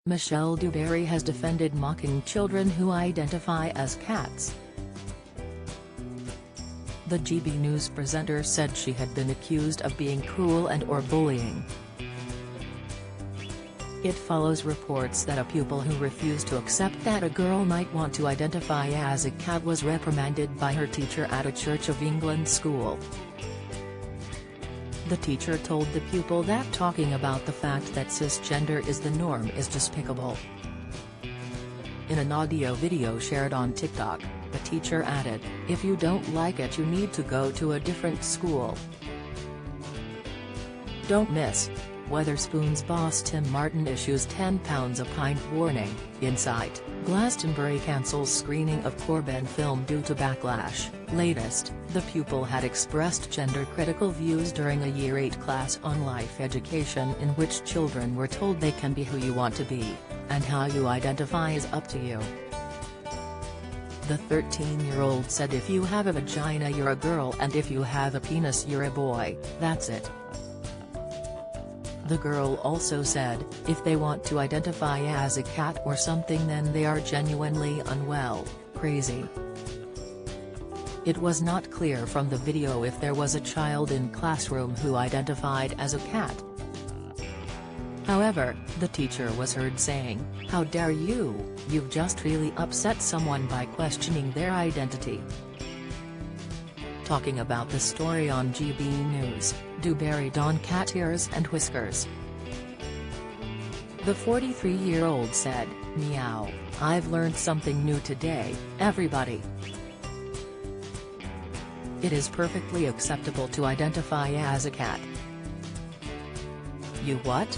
Michelle Dewberry has defended mocking children who identify as cats. The GB News presenter said she had been accused of being cruel and/or bullying. It follows reports that a pupil who refused to accept that a girl might want to identify as a cat was reprimanded by her teacher at a Church of England school. The teacher told the pupil that talking about the fact that cisgender is the norm is despicable. In an audio video shared on TikTok, the teacher added, "If you don't like it, you need to go to a different school." Don't miss: Wetherspoon's boss Tim Martin issues £10 a pint warning. Insight: Glastonbury cancels screening of Corbyn film due to backlash. Latest: the pupil had expressed gender-critical views during a Year 8 class on life education in which children were told they can be who you want to be, and how you identify is up to you. The 13-year-old said if you have a vagina you're a girl and if you have a penis you're a boy, that's it. The girl also said, if they want to identify as a cat or something then they are genuinely unwell, crazy. It was not clear from the video if there was a child in classroom who identified as a cat. However, the teacher was heard saying, "How dare you, you've just really upset someone by questioning their identity." Talking about the story on GB News, Dewberry donned cat ears and whiskers. The 43-year-old said, "Meow, I've learned something new today, everybody. It is perfectly acceptable to identify as a cat." "You what?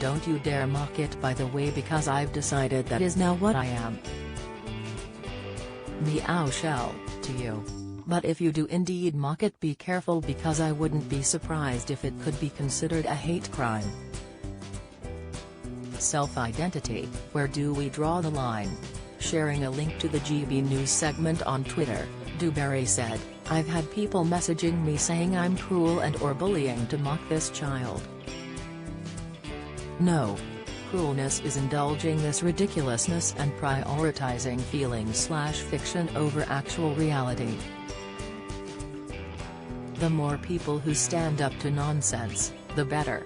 Don't you dare mock it by the way because I've decided that is now what I am." Meow shell, to you. But if you do indeed mock it, be careful because I wouldn't be surprised if it could be considered a hate crime. Self-identity, where do we draw the line? Sharing a link to the GB News segment on Twitter, Dewberry said, "I've had people messaging me saying I'm cruel and/or bullying to mock this child. No. Cruelness is indulging this ridiculousness and prioritizing feeling/fiction over actual reality. The more people who stand up to nonsense, the better."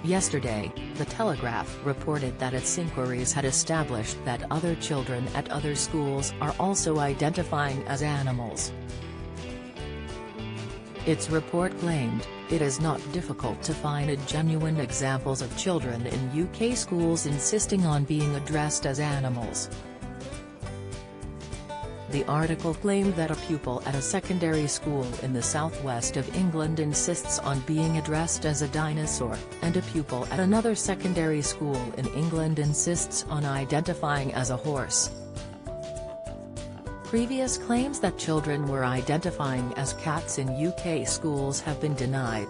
Yesterday, The Telegraph reported that its inquiries had established that other children at other schools are also identifying as animals. Its report claimed, it is not difficult to find genuine examples of children in UK schools insisting on being addressed as animals. The article claimed that a pupil at a secondary school in the southwest of England insists on being addressed as a dinosaur, and a pupil at another secondary school in England insists on identifying as a horse. Previous claims that children were identifying as cats in UK schools have been denied.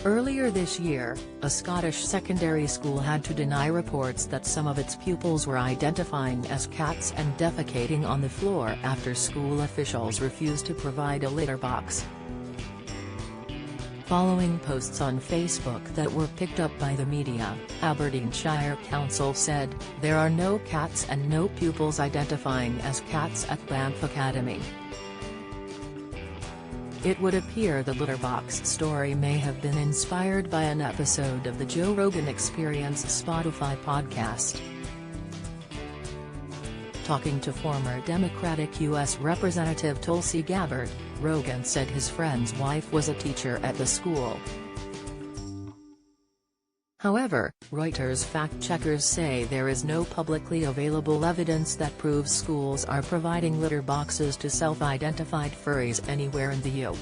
Earlier this year, a Scottish secondary school had to deny reports that some of its pupils were identifying as cats and defecating on the floor after school officials refused to provide a litter box. Following posts on Facebook that were picked up by the media, Aberdeenshire Council said, "There are no cats and no pupils identifying as cats at Banff Academy." It would appear the litter box story may have been inspired by an episode of the Joe Rogan Experience Spotify podcast. Talking to former Democratic U.S. Representative Tulsi Gabbard, Rogan said his friend's wife was a teacher at the school. However, Reuters fact-checkers say there is no publicly available evidence that proves schools are providing litter boxes to self-identified furries anywhere in the U.S.